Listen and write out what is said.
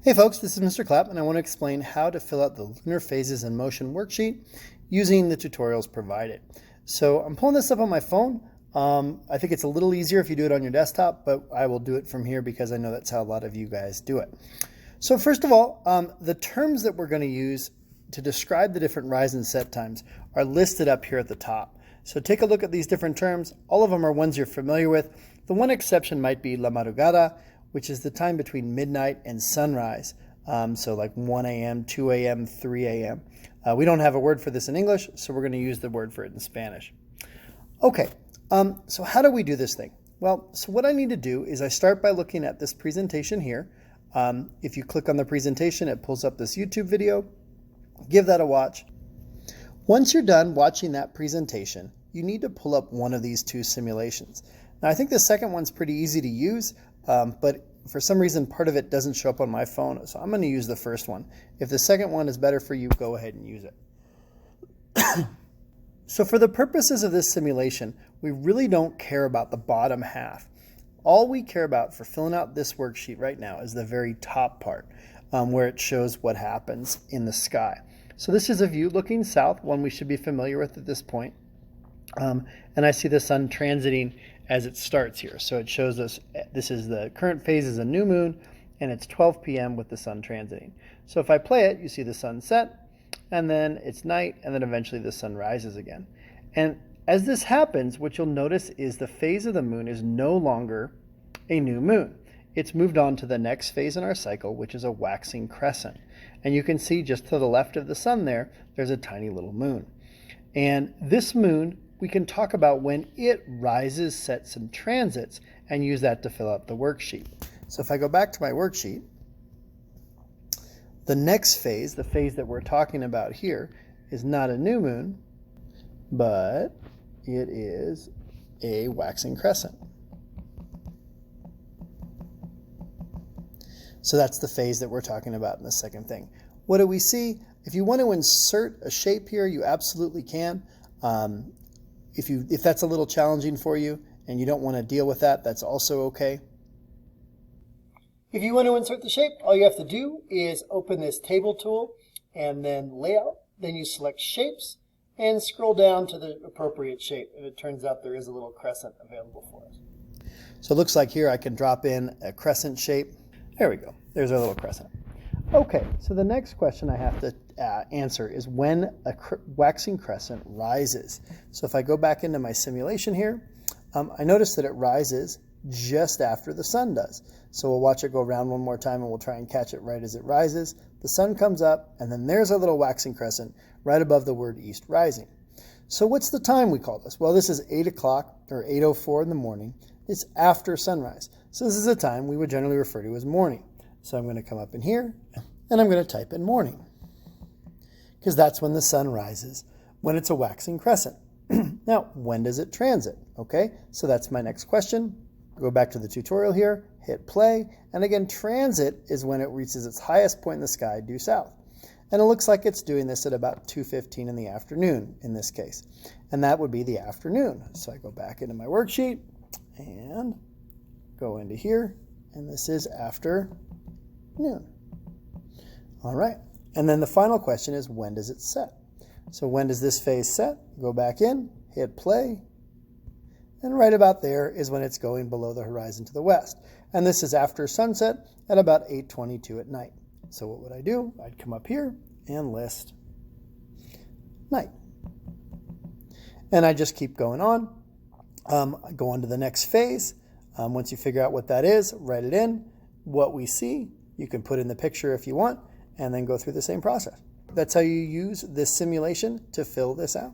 Hey folks, this is Mr. Clapp, and I want to explain how to fill out the lunar phases in motion worksheet using the tutorials provided. So I'm pulling this up on my phone. I think it's a little easier if you do it on your desktop, but I will do it from here because I know that's how a lot of you guys do it. So first of all, the terms that we're going to use to describe the different rise and set times are listed up here at the top. So take a look at these different terms. All of them are ones you're familiar with. The one exception might be la madrugada, which is the time between midnight and sunrise. So like 1 a.m., 2 a.m., 3 a.m. We don't have a word for this in English, so we're going to use the word for it in Spanish. Okay, so how do we do this thing? Well, so what I need to do is I start by looking at this presentation here. If you click on the presentation, it pulls up this YouTube video. Give that a watch. Once you're done watching that presentation, you need to pull up one of these two simulations. Now, I think the second one's pretty easy to use, but for some reason, part of it doesn't show up on my phone, so I'm going to use the first one. If the second one is better for you, go ahead and use it. So for the purposes of this simulation, we really don't care about the bottom half. All we care about for filling out this worksheet right now is the very top part, where it shows what happens in the sky. So this is a view looking south, one we should be familiar with at this point. And I see the sun transiting as it starts here. So it shows us this is the current phase is a new moon, and it's 12 p.m. with the sun transiting. So if I play it, you see the sun set, and then it's night, and then eventually the sun rises again. And as this happens, what you'll notice is the phase of the moon is no longer a new moon. It's moved on to the next phase in our cycle, which is a waxing crescent. And you can see just to the left of the sun there's a tiny little moon. And this moon, we can talk about when it rises, sets, and transits, and use that to fill out the worksheet. So if I go back to my worksheet, the next phase, the phase that we're talking about here, is not a new moon, but it is a waxing crescent. So that's the phase that we're talking about in the second thing. What do we see? If you want to insert a shape here, you absolutely can. If that's a little challenging for you and you don't want to deal with that, that's also okay. If you want to insert the shape, all you have to do is open this table tool and then layout. Then you select shapes and scroll down to the appropriate shape. And it turns out there is a little crescent available for us. So it looks like here I can drop in a crescent shape. There we go. There's our little crescent. Okay, so the next question I have to answer is when a waxing crescent rises. So if I go back into my simulation here, I notice that it rises just after the sun does. So we'll watch it go around one more time and we'll try and catch it right as it rises. The sun comes up and then there's our little waxing crescent right above the word east rising. So what's the time we call this? Well, this is 8 o'clock or 8:04 in the morning. It's after sunrise. So this is a time we would generally refer to as morning. So I'm going to come up in here and I'm going to type in morning because that's when the sun rises, when it's a waxing crescent. Now, when does it transit? Okay, so that's my next question. Go back to the tutorial here, hit play, and again, transit is when it reaches its highest point in the sky due south. And it looks like it's doing this at about 2:15 in the afternoon in this case. And that would be the afternoon. So I go back into my worksheet and go into here, and this is afternoon. All right, and then the final question is when does it set? So when does this phase set? Go back in, hit play, and right about there is when it's going below the horizon to the west. And this is after sunset at about 8:22 at night. So what would I do? I'd come up here and list night. And I just keep going on. Go on to the next phase. Once you figure out what that is, write it in. What we see, you can put in the picture if you want, and then go through the same process. That's how you use this simulation to fill this out.